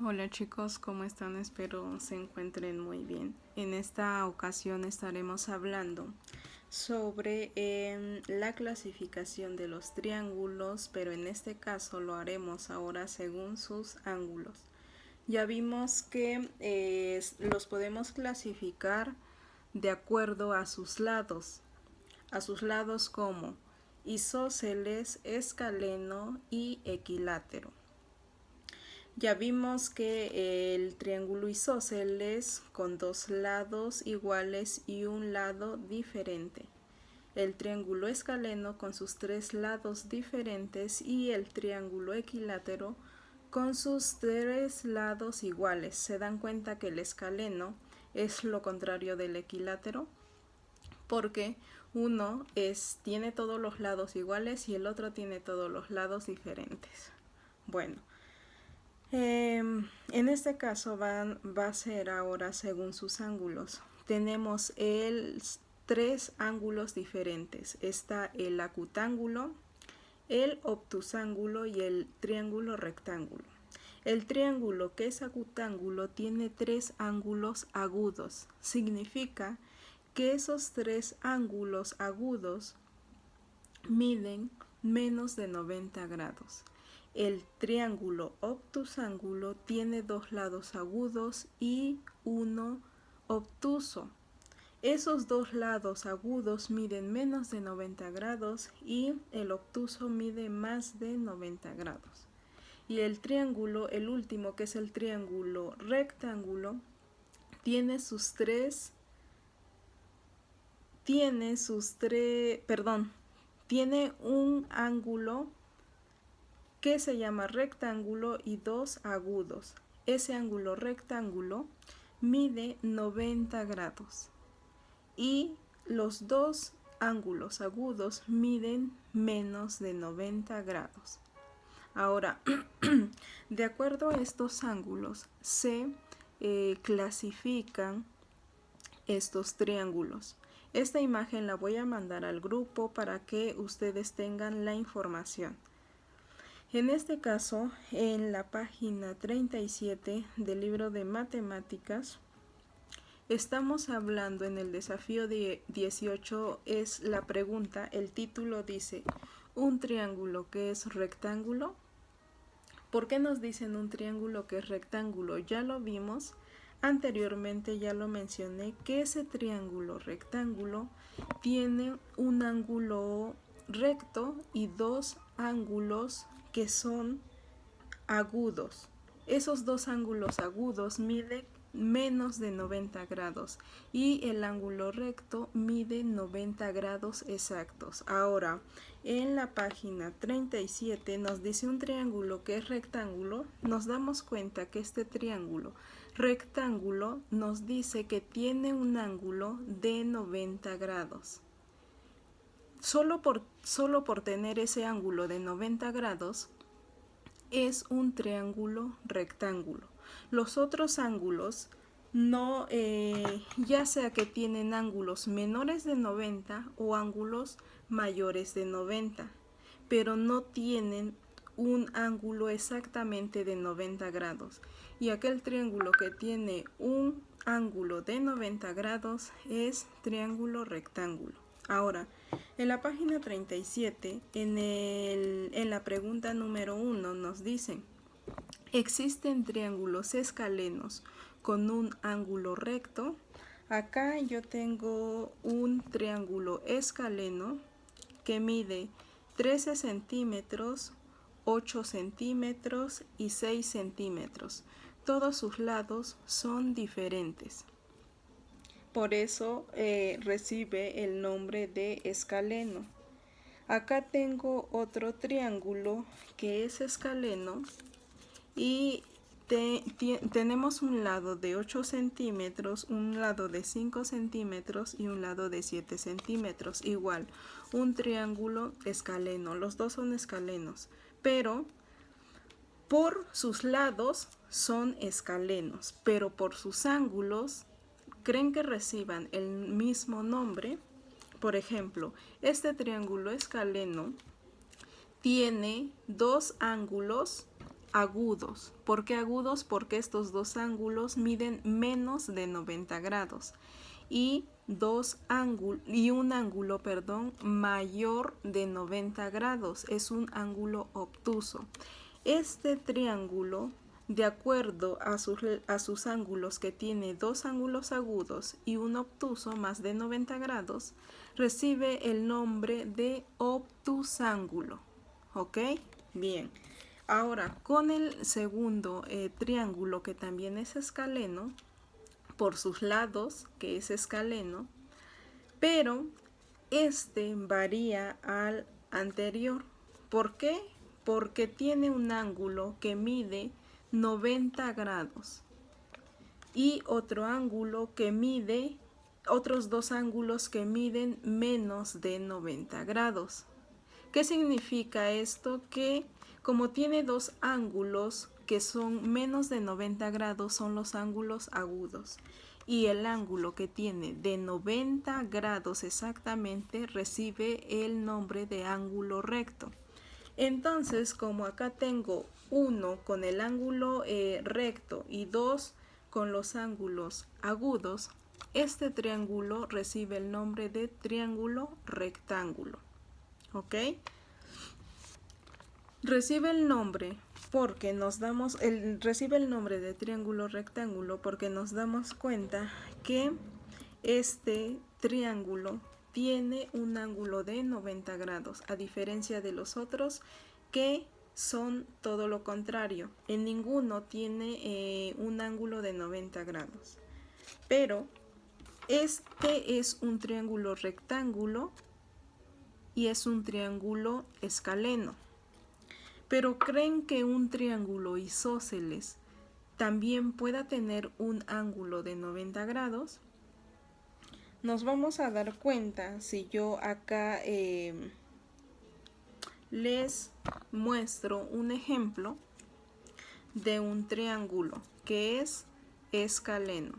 Hola chicos, ¿cómo están? Espero se encuentren muy bien. En esta ocasión estaremos hablando sobre la clasificación de los triángulos, pero en este caso lo haremos ahora según sus ángulos. Ya vimos que los podemos clasificar de acuerdo a sus lados como isósceles, escaleno y equilátero. Ya vimos que el triángulo isósceles con dos lados iguales y un lado diferente. El triángulo escaleno con sus tres lados diferentes y el triángulo equilátero con sus tres lados iguales. ¿Se dan cuenta que el escaleno es lo contrario del equilátero? Porque uno tiene todos los lados iguales y el otro tiene todos los lados diferentes. Bueno, en este caso va a ser ahora según sus ángulos. Tenemos tres ángulos diferentes. Está el acutángulo, el obtusángulo y el triángulo rectángulo. El triángulo que es acutángulo tiene tres ángulos agudos. Significa que esos tres ángulos agudos miden menos de 90 grados. El triángulo obtusángulo tiene dos lados agudos y uno obtuso. Esos dos lados agudos miden menos de 90 grados y el obtuso mide más de 90 grados. Y el triángulo, el último, que es el triángulo rectángulo, tiene un ángulo que se llama rectángulo y dos agudos. Ese ángulo rectángulo mide 90 grados y los dos ángulos agudos miden menos de 90 grados. Ahora, de acuerdo a estos ángulos se clasifican estos triángulos. Esta imagen la voy a mandar al grupo para que ustedes tengan la información. En este caso, en la página 37 del libro de matemáticas, estamos hablando en el desafío de 18, es la pregunta, el título dice, ¿un triángulo que es rectángulo? ¿Por qué nos dicen un triángulo que es rectángulo? Ya lo vimos anteriormente, ya lo mencioné, que ese triángulo rectángulo tiene un ángulo recto y dos ángulos que son agudos. Esos dos ángulos agudos miden menos de 90 grados y el ángulo recto mide 90 grados exactos. Ahora, en la página 37 nos dice un triángulo que es rectángulo. Nos damos cuenta que este triángulo rectángulo nos dice que tiene un ángulo de 90 grados. Solo por tener ese ángulo de 90 grados es un triángulo rectángulo. Los otros ángulos no, ya sea que tienen ángulos menores de 90 o ángulos mayores de 90, pero no tienen un ángulo exactamente de 90 grados. Y aquel triángulo que tiene un ángulo de 90 grados es triángulo rectángulo. Ahora, en la página 37, en la pregunta número 1 nos dicen, ¿existen triángulos escalenos con un ángulo recto? Acá yo tengo un triángulo escaleno que mide 13 centímetros, 8 centímetros y 6 centímetros. Todos sus lados son diferentes. Por eso recibe el nombre de escaleno. Acá tengo otro triángulo que es escaleno y tenemos un lado de 8 centímetros, un lado de 5 centímetros y un lado de 7 centímetros. Igual, un triángulo escaleno. Los dos son escalenos, pero por sus lados son escalenos, pero por sus ángulos creen que reciban el mismo nombre. Por ejemplo, este triángulo escaleno tiene dos ángulos agudos. ¿Por qué agudos? Porque estos dos ángulos miden menos de 90 grados y un ángulo, mayor de 90 grados. Es un ángulo obtuso. Este triángulo, de acuerdo a sus ángulos, que tiene dos ángulos agudos y un obtuso más de 90 grados, recibe el nombre de obtusángulo. ¿Ok? Bien. Ahora, con el segundo triángulo, que también es escaleno, por sus lados, que es escaleno, pero este varía al anterior. ¿Por qué? Porque tiene un ángulo que mide 90 grados y otro ángulo que mide, otros dos ángulos que miden menos de 90 grados. ¿Qué significa esto? Que como tiene dos ángulos que son menos de 90 grados, son los ángulos agudos. Y el ángulo que tiene de 90 grados exactamente recibe el nombre de ángulo recto. Entonces, como acá tengo uno con el ángulo recto y dos con los ángulos agudos, este triángulo recibe el nombre de triángulo rectángulo. ¿Ok? Recibe el nombre de triángulo rectángulo porque nos damos cuenta que este triángulo tiene un ángulo de 90 grados, a diferencia de los otros que son todo lo contrario. En ninguno tiene un ángulo de 90 grados. Pero este es un triángulo rectángulo y es un triángulo escaleno. Pero ¿creen que un triángulo isósceles también pueda tener un ángulo de 90 grados? Nos vamos a dar cuenta si yo acá les muestro un ejemplo de un triángulo que es escaleno.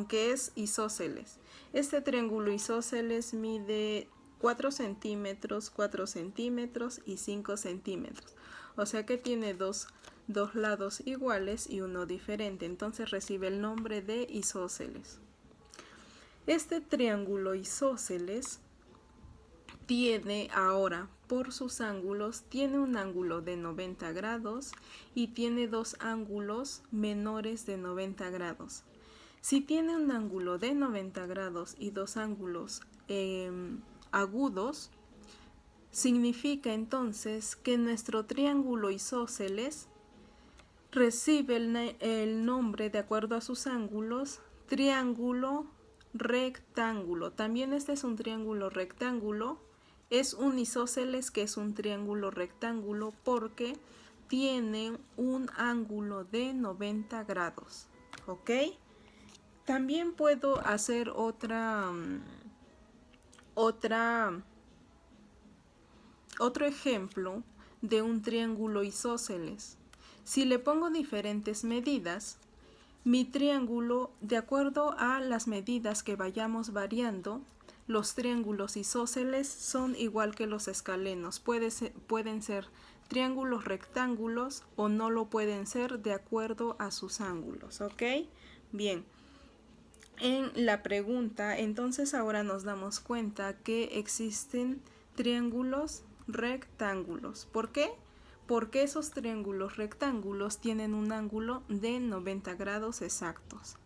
Que es isósceles. Este triángulo isósceles mide 4 centímetros, 4 centímetros y 5 centímetros. O sea que tiene dos lados iguales y uno diferente. Entonces recibe el nombre de isósceles. Este triángulo isósceles tiene ahora, por sus ángulos, tiene un ángulo de 90 grados y tiene dos ángulos menores de 90 grados. Si tiene un ángulo de 90 grados y dos ángulos agudos, significa entonces que nuestro triángulo isósceles recibe el nombre, de acuerdo a sus ángulos, triángulo rectángulo. También este es un triángulo rectángulo. Es un isósceles que es un triángulo rectángulo porque tiene un ángulo de 90 grados. ¿Ok? También puedo hacer otro ejemplo de un triángulo isósceles. Si le pongo diferentes medidas, mi triángulo, de acuerdo a las medidas que vayamos variando, los triángulos isósceles son igual que los escalenos. Pueden ser triángulos rectángulos o no lo pueden ser de acuerdo a sus ángulos. ¿Ok? Bien. En la pregunta, entonces ahora nos damos cuenta que existen triángulos rectángulos. ¿Por qué? Porque esos triángulos rectángulos tienen un ángulo de 90 grados exactos.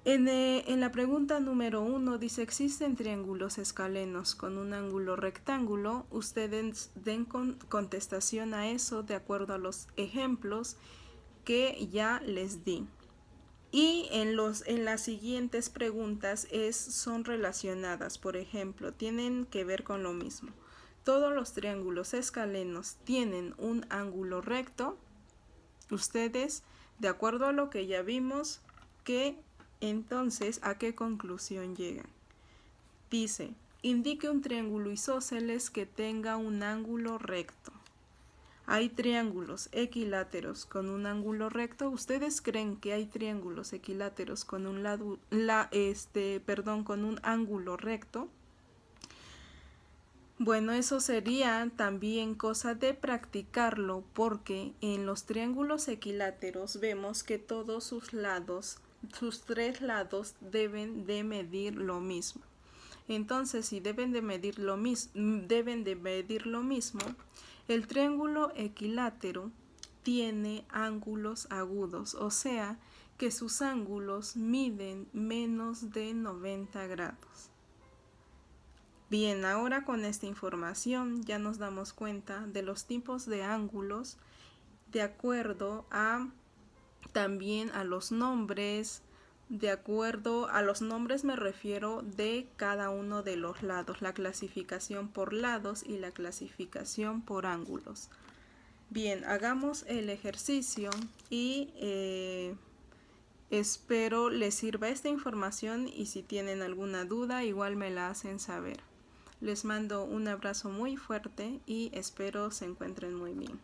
En la pregunta número 1 dice, ¿existen triángulos escalenos con un ángulo rectángulo? Ustedes den contestación a eso de acuerdo a los ejemplos que ya les di. Y en las siguientes preguntas son relacionadas, por ejemplo, tienen que ver con lo mismo. Todos los triángulos escalenos tienen un ángulo recto. Ustedes, de acuerdo a lo que ya vimos, que entonces, ¿a qué conclusión llegan? Dice, indique un triángulo isósceles que tenga un ángulo recto. Hay triángulos equiláteros con un ángulo recto. ¿Ustedes creen que hay triángulos equiláteros con un con un ángulo recto? Bueno, eso sería también cosa de practicarlo porque en los triángulos equiláteros vemos que todos sus tres lados deben de medir lo mismo. Entonces, si deben de medir lo mismo, el triángulo equilátero tiene ángulos agudos, o sea que sus ángulos miden menos de 90 grados. Bien, ahora con esta información ya nos damos cuenta de los tipos de ángulos de acuerdo a también a los nombres. De acuerdo a los nombres me refiero de cada uno de los lados, la clasificación por lados y la clasificación por ángulos. Bien, hagamos el ejercicio y espero les sirva esta información y si tienen alguna duda igual me la hacen saber. Les mando un abrazo muy fuerte y espero se encuentren muy bien.